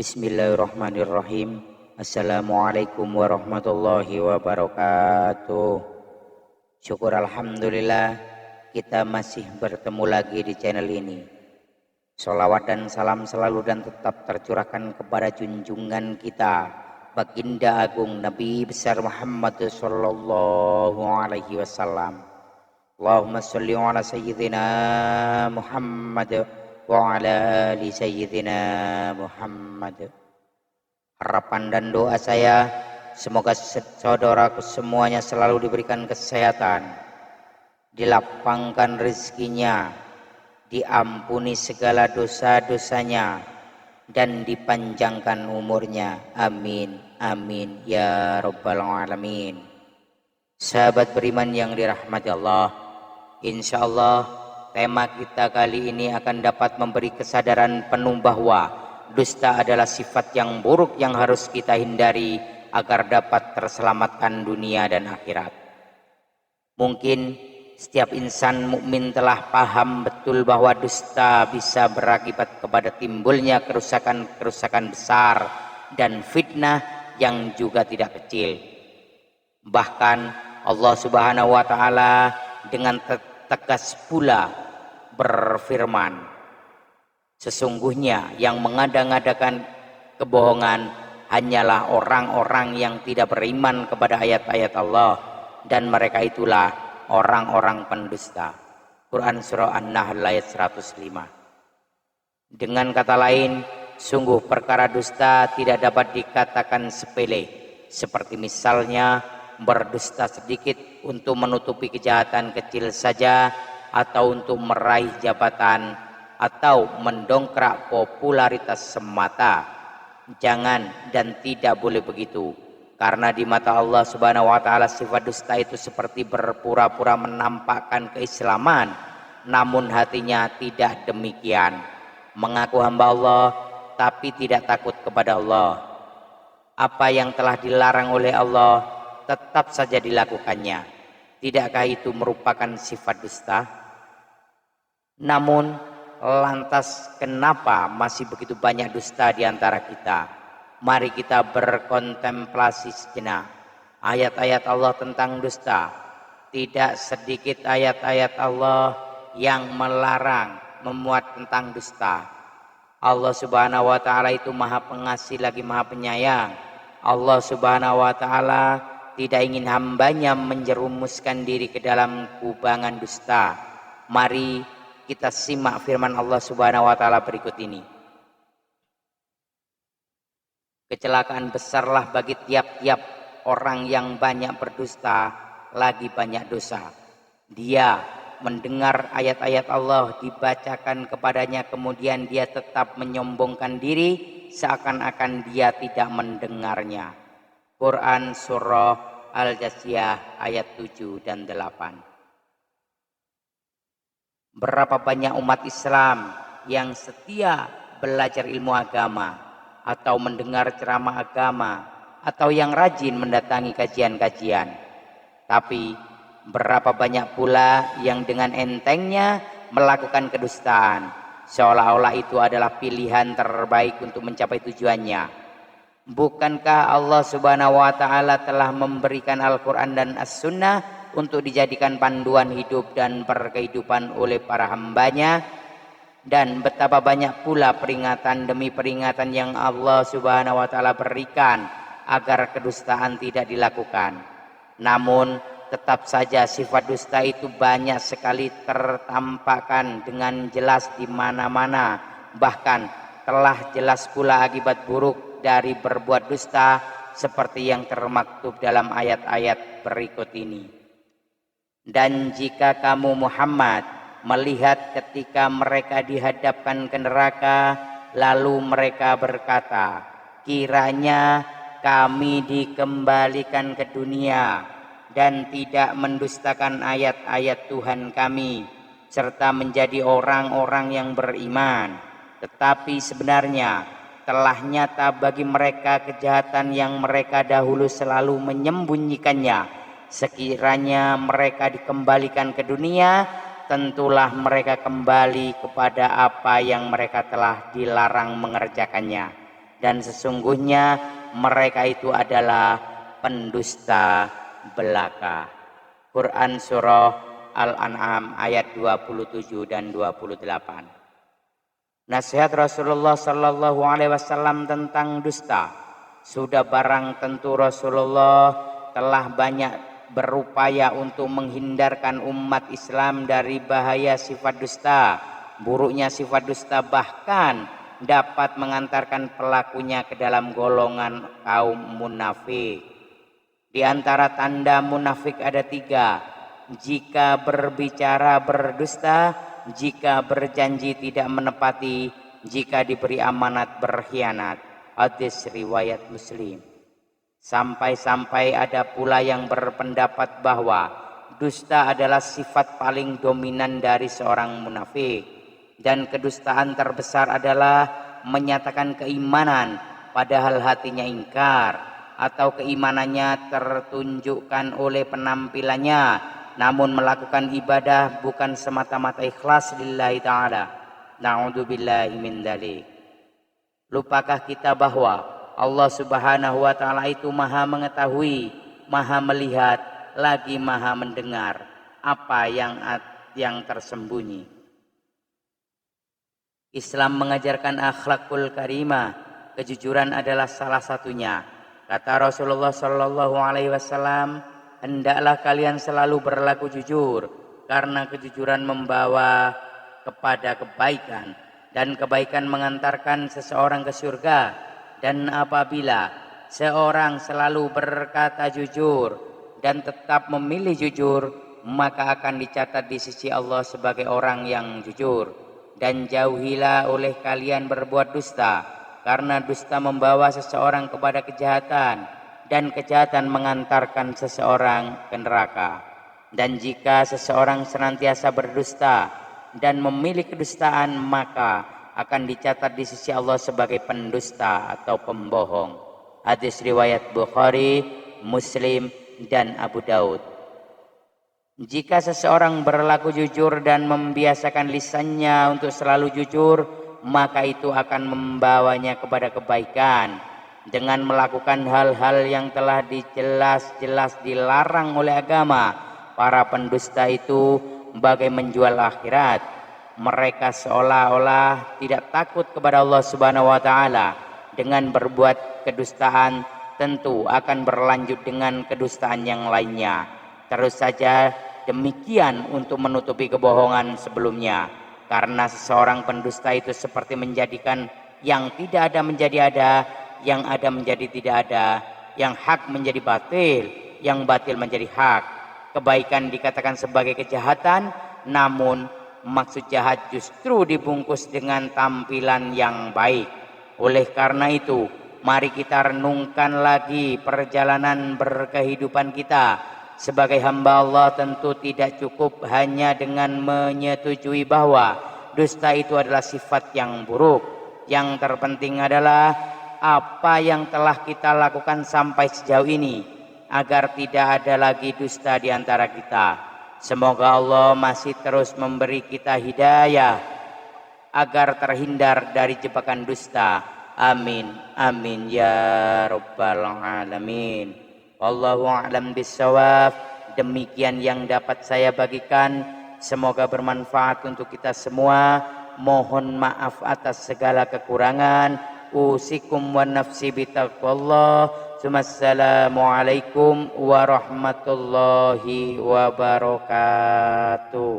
Bismillahirrahmanirrahim. Assalamualaikum warahmatullahi wabarakatuh. Syukur alhamdulillah kita masih bertemu lagi di channel ini. Sholawat dan salam selalu dan tetap tercurahkan kepada junjungan kita Baginda Agung Nabi besar Muhammad sallallahu alaihi wasallam. Allahumma sholli ala sayyidina Muhammad wa ala ali sayyidina Muhammad. Harapan dan doa saya semoga saudaraku semuanya selalu diberikan kesehatan, dilapangkan rezekinya, diampuni segala dosa-dosanya, dan dipanjangkan umurnya. Amin amin ya rabbal alamin. Sahabat beriman yang dirahmati Allah, insyaallah tema kita kali ini akan dapat memberi kesadaran penuh bahwa dusta adalah sifat yang buruk yang harus kita hindari agar dapat terselamatkan dunia dan akhirat. Mungkin setiap insan mukmin telah paham betul bahwa dusta bisa berakibat kepada timbulnya kerusakan-kerusakan besar dan fitnah yang juga tidak kecil. Bahkan Allah Subhanahu wa taala dengan tegas pula berfirman, sesungguhnya yang mengada-ngadakan kebohongan hanyalah orang-orang yang tidak beriman kepada ayat-ayat Allah, dan mereka itulah orang-orang pendusta. Quran Surah An-Nahl ayat 105. Dengan kata lain, sungguh perkara dusta tidak dapat dikatakan sepele, seperti misalnya berdusta sedikit untuk menutupi kejahatan kecil saja, atau untuk meraih jabatan, atau mendongkrak popularitas semata. Jangan dan tidak boleh begitu, karena di mata Allah Subhanahu wa taala sifat dusta itu seperti berpura-pura menampakkan keislaman, namun hatinya tidak demikian. Mengaku hamba Allah tapi tidak takut kepada Allah. Apa yang telah dilarang oleh Allah tetap saja dilakukannya. Tidakkah itu merupakan sifat dusta? Namun lantas kenapa masih begitu banyak dusta di antara kita? Mari kita berkontemplasi sejenak. Ayat-ayat Allah tentang dusta. Tidak sedikit ayat-ayat Allah yang melarang, memuat tentang dusta. Allah Subhanahu wa taala itu Maha Pengasih lagi Maha Penyayang. Allah Subhanahu wa taala tidak ingin hambanya menjerumuskan diri ke dalam kubangan dusta. Mari kita simak firman Allah Subhanahu wa taala berikut ini. Kecelakaan besarlah bagi tiap-tiap orang yang banyak berdusta lagi banyak dosa. Dia mendengar ayat-ayat Allah dibacakan kepadanya, kemudian dia tetap menyombongkan diri seakan-akan dia tidak mendengarnya. Quran Surah Al-Jasiyah ayat 7 dan 8. Berapa banyak umat Islam yang setia belajar ilmu agama atau mendengar ceramah agama atau yang rajin mendatangi kajian-kajian. Tapi berapa banyak pula yang dengan entengnya melakukan kedustaan, seolah-olah itu adalah pilihan terbaik untuk mencapai tujuannya. Bukankah Allah Subhanahu wa taala telah memberikan Al-Quran dan As-Sunnah untuk dijadikan panduan hidup dan berkehidupan oleh para hambanya? Dan betapa banyak pula peringatan demi peringatan yang Allah Subhanahu wa taala berikan agar kedustaan tidak dilakukan. Namun tetap saja sifat dusta itu banyak sekali tertampakkan dengan jelas di mana-mana. Bahkan telah jelas pula akibat buruk dari berbuat dusta seperti yang termaktub dalam ayat-ayat berikut ini. Dan jika kamu Muhammad melihat ketika mereka dihadapkan ke neraka, lalu mereka berkata, kiranya kami dikembalikan ke dunia dan tidak mendustakan ayat-ayat Tuhan kami, serta menjadi orang-orang yang beriman. Tetapi sebenarnya telah nyata bagi mereka kejahatan yang mereka dahulu selalu menyembunyikannya. Sekiranya mereka dikembalikan ke dunia, tentulah mereka kembali kepada apa yang mereka telah dilarang mengerjakannya. dan sesungguhnya mereka itu adalah pendusta belaka. Quran surah Al-An'am ayat 27 dan 28. Nasihat Rasulullah sallallahu alaihi wasallam tentang dusta. Sudah barang tentu Rasulullah telah banyak berupaya untuk menghindarkan umat Islam dari bahaya sifat dusta. Buruknya sifat dusta bahkan dapat mengantarkan pelakunya ke dalam golongan kaum munafik. Di antara tanda munafik ada 3. Jika berbicara berdusta, jika berjanji tidak menepati, jika diberi amanat berkhianat. Hadis riwayat Muslim. Sampai-sampai ada pula yang berpendapat bahwa dusta adalah sifat paling dominan dari seorang munafik, dan kedustaan terbesar adalah menyatakan keimanan padahal hatinya ingkar, atau keimanannya tertunjukkan oleh penampilannya namun melakukan ibadah bukan semata-mata ikhlas lillahi ta'ala. Na'udzubillahi min dzalik. Lupakah kita bahwa Allah subhanahu wa ta'ala itu maha mengetahui, maha melihat, lagi maha mendengar apa yang tersembunyi. Islam mengajarkan akhlakul karimah, kejujuran adalah salah satunya. Kata Rasulullah sallallahu alaihi wasallam, hendaklah kalian selalu berlaku jujur, karena kejujuran membawa kepada kebaikan, dan kebaikan mengantarkan seseorang ke surga. Dan apabila seorang selalu berkata jujur dan tetap memilih jujur, maka akan dicatat di sisi Allah sebagai orang yang jujur. Dan jauhilah oleh kalian berbuat dusta, karena dusta membawa seseorang kepada kejahatan, dan kejahatan mengantarkan seseorang ke neraka. Dan jika seseorang senantiasa berdusta dan memilih kedustaan, maka akan dicatat di sisi Allah sebagai pendusta atau pembohong. Hadis riwayat Bukhari, Muslim, dan Abu Daud. Jika seseorang berlaku jujur dan membiasakan lisannya untuk selalu jujur, maka itu akan membawanya kepada kebaikan. Dengan melakukan hal-hal yang telah jelas-jelas dilarang oleh agama, para pendusta itu bagai menjual akhirat. Mereka seolah-olah tidak takut kepada Allah Subhanahu wa taala. Dengan berbuat kedustaan tentu akan berlanjut dengan kedustaan yang lainnya. Terus saja demikian untuk menutupi kebohongan sebelumnya. Karena seseorang pendusta itu seperti menjadikan yang tidak ada menjadi ada, yang ada menjadi tidak ada, yang hak menjadi batil, yang batil menjadi hak. Kebaikan dikatakan sebagai kejahatan, namun maksud jahat justru dibungkus dengan tampilan yang baik. Oleh karena itu, mari kita renungkan lagi perjalanan berkehidupan kita. Sebagai hamba Allah tentu tidak cukup hanya dengan menyetujui bahwa dusta itu adalah sifat yang buruk. Yang terpenting adalah apa yang telah kita lakukan sampai sejauh ini, agar tidak ada lagi dusta di antara kita. Semoga Allah masih terus memberi kita hidayah agar terhindar dari jebakan dusta. Amin, amin ya rabbal alamin. Wallahu a'lam bissawab. Demikian yang dapat saya bagikan, semoga bermanfaat untuk kita semua. Mohon maaf atas segala kekurangan. Usikum wa nafsi bitaqwallah. Assalamualaikum warahmatullahi wabarakatuh.